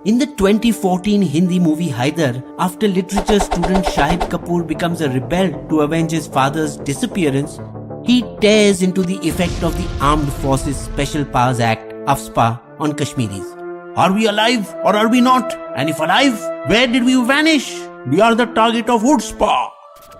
In the 2014 Hindi movie Haider, after literature student Shahid Kapoor becomes a rebel to avenge his father's disappearance, he tears into the effect of the Armed Forces Special Powers Act (AFSPA) on Kashmiris. Are we alive or are we not? And if alive, where did we vanish? We are the target of outrage.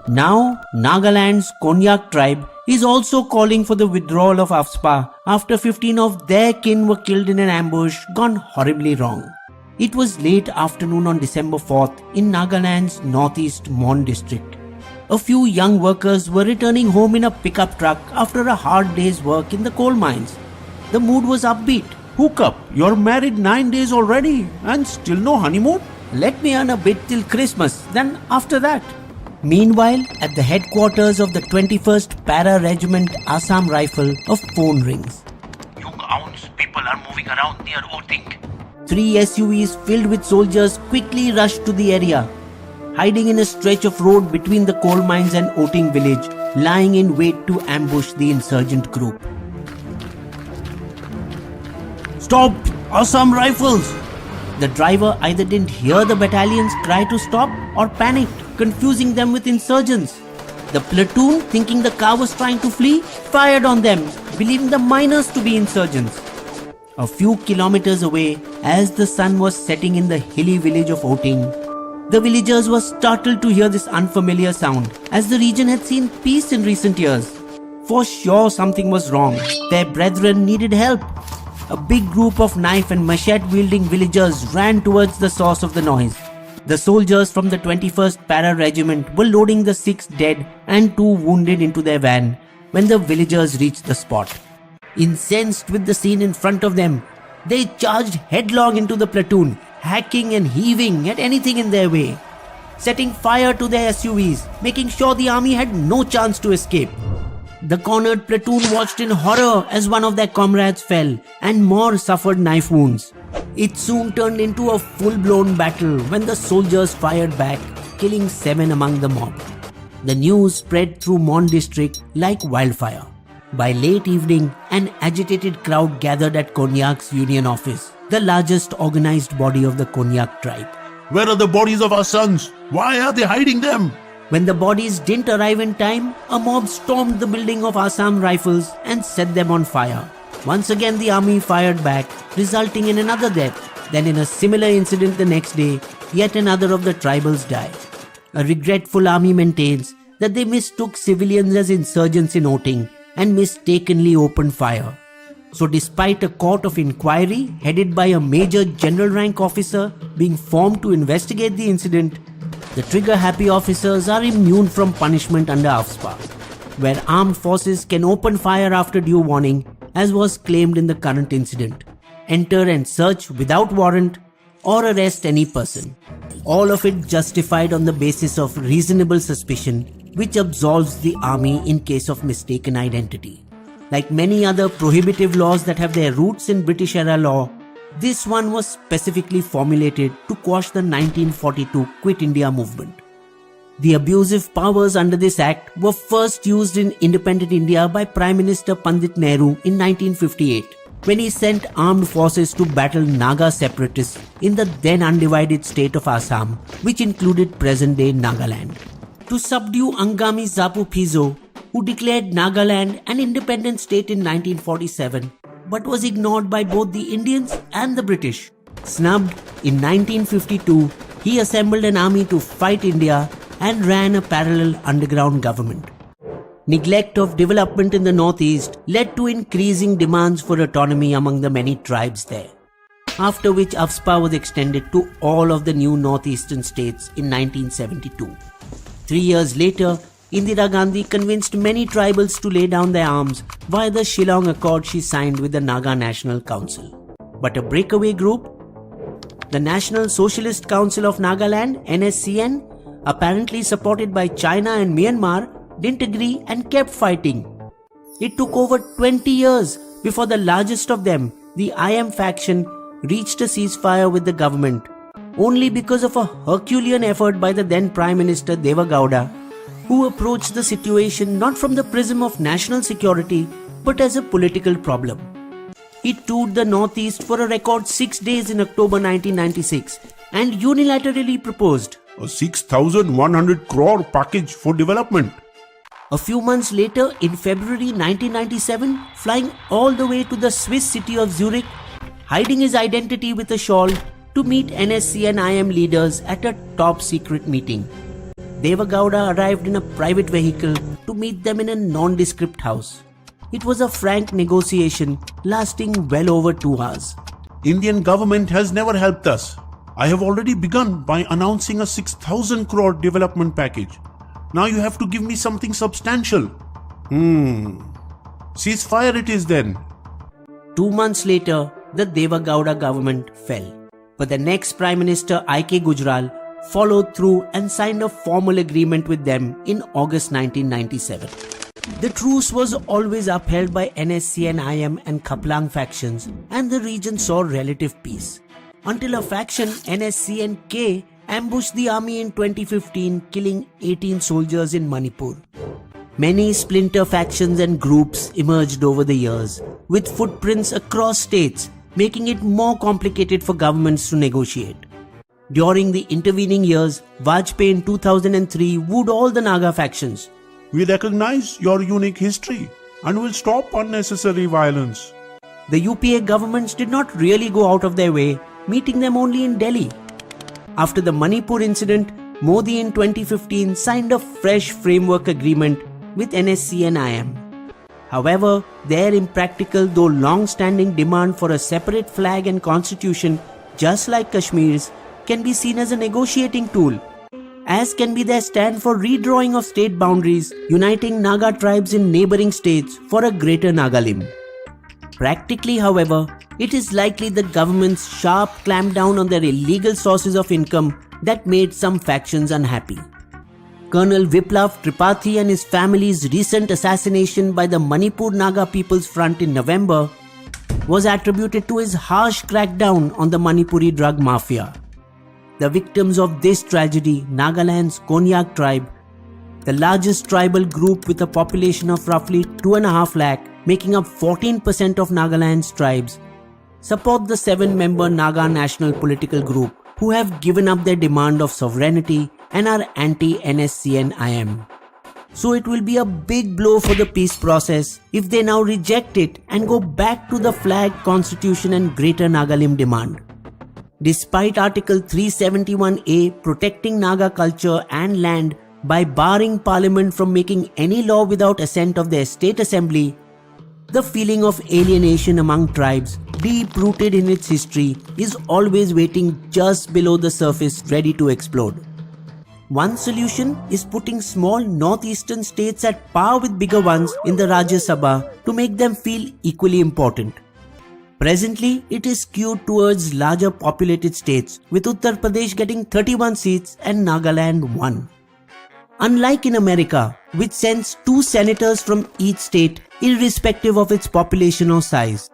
Now, Nagaland's Konyak tribe is also calling for the withdrawal of AFSPA after 15 of their kin were killed in an ambush gone horribly wrong. It was late afternoon on December 4th in Nagaland's northeast Mon district. A few young workers were returning home in a pickup truck after a hard day's work in the coal mines. The mood was upbeat. Hook up, you're married 9 days already and still no honeymoon? Let me earn a bit till Christmas, then after that. Meanwhile, at the headquarters of the 21st Para Regiment Assam Rifle, a phone rings. Young ounce people are moving around near Oting. 3 SUVs filled with soldiers quickly rushed to the area. Hiding in a stretch of road between the coal mines and Oting village, lying in wait to ambush the insurgent group. Stop! Assam Rifles! The driver either didn't hear the battalion's cry to stop or panicked, confusing them with insurgents. The platoon, thinking the car was trying to flee, fired on them, believing the miners to be insurgents. A few kilometers away, as the sun was setting in the hilly village of Oting, the villagers were startled to hear this unfamiliar sound, as the region had seen peace in recent years. For sure something was wrong. Their brethren needed help. A big group of knife and machete-wielding villagers ran towards the source of the noise. The soldiers from the 21st Para Regiment were loading the 6 dead and 2 wounded into their van when the villagers reached the spot. Incensed with the scene in front of them, they charged headlong into the platoon, hacking and heaving at anything in their way, setting fire to their SUVs, making sure the army had no chance to escape. The cornered platoon watched in horror as one of their comrades fell and more suffered knife wounds. It soon turned into a full-blown battle when the soldiers fired back, killing 7 among the mob. The news spread through Mon district like wildfire. By late evening, an agitated crowd gathered at Konyak's union office, the largest organized body of the Konyak tribe. Where are the bodies of our sons? Why are they hiding them? When the bodies didn't arrive in time, a mob stormed the building of Assam Rifles and set them on fire. Once again the army fired back, resulting in another death. Then in a similar incident the next day, yet another of the tribals died. A regretful army maintains that they mistook civilians as insurgents in Oting and mistakenly opened fire. So despite a court of inquiry headed by a major general rank officer being formed to investigate the incident, the trigger-happy officers are immune from punishment under AFSPA, where armed forces can open fire after due warning, as was claimed in the current incident, enter and search without warrant, or arrest any person. All of it justified on the basis of reasonable suspicion, which absolves the army in case of mistaken identity. Like many other prohibitive laws that have their roots in British-era law, this one was specifically formulated to quash the 1942 Quit India movement. The abusive powers under this act were first used in independent India by Prime Minister Pandit Nehru in 1958, when he sent armed forces to battle Naga separatists in the then undivided state of Assam, which included present-day Nagaland. To subdue Angami Zapu Phizo, who declared Nagaland an independent state in 1947, but was ignored by both the Indians and the British. Snubbed, in 1952, he assembled an army to fight India and ran a parallel underground government. Neglect of development in the northeast led to increasing demands for autonomy among the many tribes there, after which AFSPA was extended to all of the new northeastern states in 1972. 3 years later, Indira Gandhi convinced many tribals to lay down their arms via the Shillong Accord she signed with the Naga National Council. But a breakaway group, the National Socialist Council of Nagaland, NSCN, apparently supported by China and Myanmar, didn't agree and kept fighting. It took over 20 years before the largest of them, the IM faction, reached a ceasefire with the government, only because of a Herculean effort by the then Prime Minister Deva Gowda, who approached the situation not from the prism of national security but as a political problem. He toured the Northeast for a record 6 days in October 1996 and unilaterally proposed a 6,100 crore package for development. a few months later, in February 1997, flying all the way to the Swiss city of Zurich, hiding his identity with a shawl to meet NSC and IM leaders at a top secret meeting. Deva Gowda arrived in a private vehicle to meet them in a nondescript house. It was a frank negotiation lasting well over 2 hours. Indian government has never helped us. I have already begun by announcing a 6,000 crore development package. Now you have to give me something substantial. Ceasefire it is then. 2 months later, the Deva Gowda government fell. But the next Prime Minister I.K. Gujral followed through and signed a formal agreement with them in August 1997. The truce was always upheld by NSC and IM and Khaplang factions, and the region saw relative peace. Until a faction, NSC and K, ambushed the army in 2015, killing 18 soldiers in Manipur. Many splinter factions and groups emerged over the years, with footprints across states, making it more complicated for governments to negotiate. During the intervening years, Vajpayee in 2003 wooed all the Naga factions. We recognize your unique history and will stop unnecessary violence. The UPA governments did not really go out of their way, meeting them only in Delhi. After the Manipur incident, Modi in 2015 signed a fresh framework agreement with NSC and IM. However, their impractical though long-standing demand for a separate flag and constitution, just like Kashmir's, can be seen as a negotiating tool, as can be their stand for redrawing of state boundaries, uniting Naga tribes in neighboring states for a greater Nagaland. Practically, however, it is likely the government's sharp clampdown on their illegal sources of income that made some factions unhappy. Colonel Viplav Tripathi and his family's recent assassination by the Manipur Naga People's Front in November was attributed to his harsh crackdown on the Manipuri drug mafia. The victims of this tragedy, Nagaland's Konyak tribe, the largest tribal group with a population of roughly 2.5 lakh, making up 14% of Nagaland's tribes, support the 7-member Naga National Political Group who have given up their demand of sovereignty and are anti-NSC and IM. So it will be a big blow for the peace process if they now reject it and go back to the flag, constitution and Greater Nagaland demand. Despite Article 371A protecting Naga culture and land by barring Parliament from making any law without assent of their state assembly, the feeling of alienation among tribes, deep-rooted in its history, is always waiting just below the surface, ready to explode. One solution is putting small northeastern states at par with bigger ones in the Rajya Sabha to make them feel equally important. Presently, it is skewed towards larger populated states, with Uttar Pradesh getting 31 seats and Nagaland 1. Unlike in America, which sends 2 senators from each state irrespective of its population or size.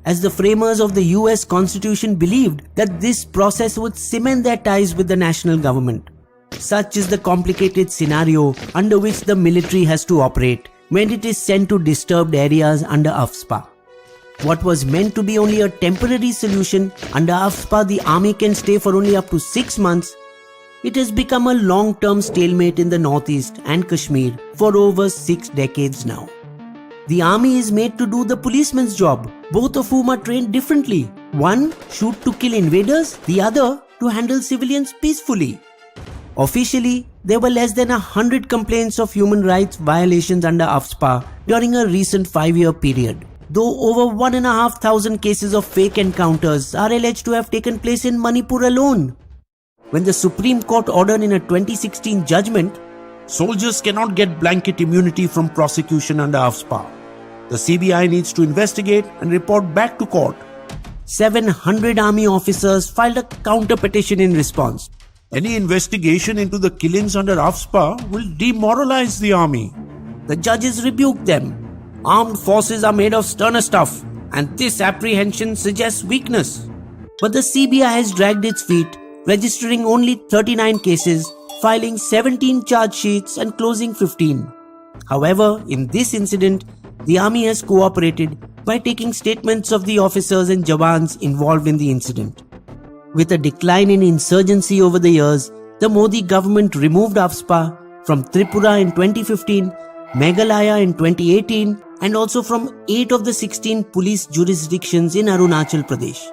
As the framers of the US Constitution believed that this process would cement their ties with the national government. Such is the complicated scenario under which the military has to operate when it is sent to disturbed areas under AFSPA. What was meant to be only a temporary solution, under AFSPA the army can stay for only up to 6 months. It has become a long-term stalemate in the Northeast and Kashmir for over 6 decades now. The army is made to do the policeman's job, both of whom are trained differently. One, shoot to kill invaders, the other, to handle civilians peacefully. Officially, there were less than 100 complaints of human rights violations under AFSPA during a recent 5-year period, though over 1,500 cases of fake encounters are alleged to have taken place in Manipur alone. When the Supreme Court ordered in a 2016 judgment, soldiers cannot get blanket immunity from prosecution under AFSPA. The CBI needs to investigate and report back to court. 700 army officers filed a counter petition in response. Any investigation into the killings under AFSPA will demoralize the army. The judges rebuked them. Armed forces are made of sterner stuff, and this apprehension suggests weakness. But the CBI has dragged its feet, registering only 39 cases, filing 17 charge sheets and closing 15. However, in this incident, the army has cooperated by taking statements of the officers and jawans involved in the incident. With a decline in insurgency over the years, the Modi government removed AFSPA from Tripura in 2015, Meghalaya in 2018, and also from 8 of the 16 police jurisdictions in Arunachal Pradesh.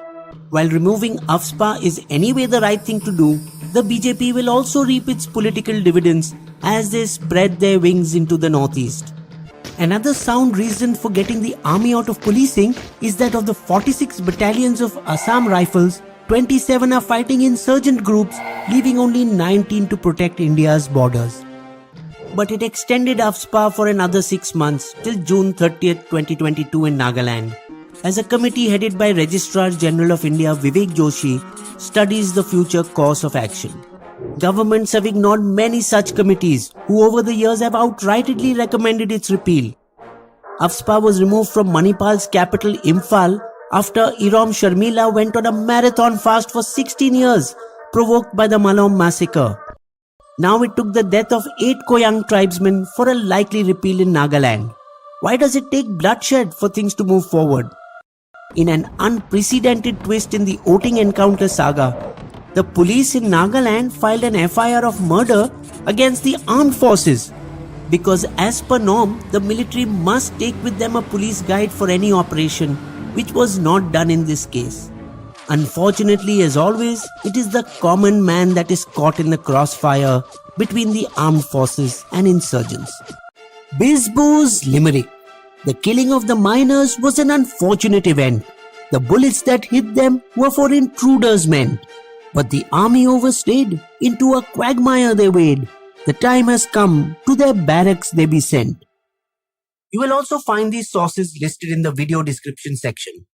While removing AFSPA is anyway the right thing to do, the BJP will also reap its political dividends as they spread their wings into the northeast. Another sound reason for getting the army out of policing is that of the 46 battalions of Assam Rifles, 27 are fighting insurgent groups, leaving only 19 to protect India's borders. But it extended AFSPA for another 6 months till June 30th, 2022 in Nagaland, as a committee headed by Registrar General of India Vivek Joshi studies the future course of action. Governments have ignored many such committees who over the years have outrightly recommended its repeal. AFSPA was removed from Manipal's capital Imphal after Irom Sharmila went on a marathon fast for 16 years, provoked by the Malom massacre. Now it took the death of 8 Koyang tribesmen for a likely repeal in Nagaland. Why does it take bloodshed for things to move forward? In an unprecedented twist in the voting encounter saga, the police in Nagaland filed an FIR of murder against the armed forces because as per norm, the military must take with them a police guide for any operation, which was not done in this case. Unfortunately, as always, it is the common man that is caught in the crossfire between the armed forces and insurgents. Bisbo's limerick. The killing of the miners was an unfortunate event. The bullets that hit them were for intruders meant. But the army overstayed. Into a quagmire they wade. The time has come, to their barracks they be sent. You will also find these sources listed in the video description section.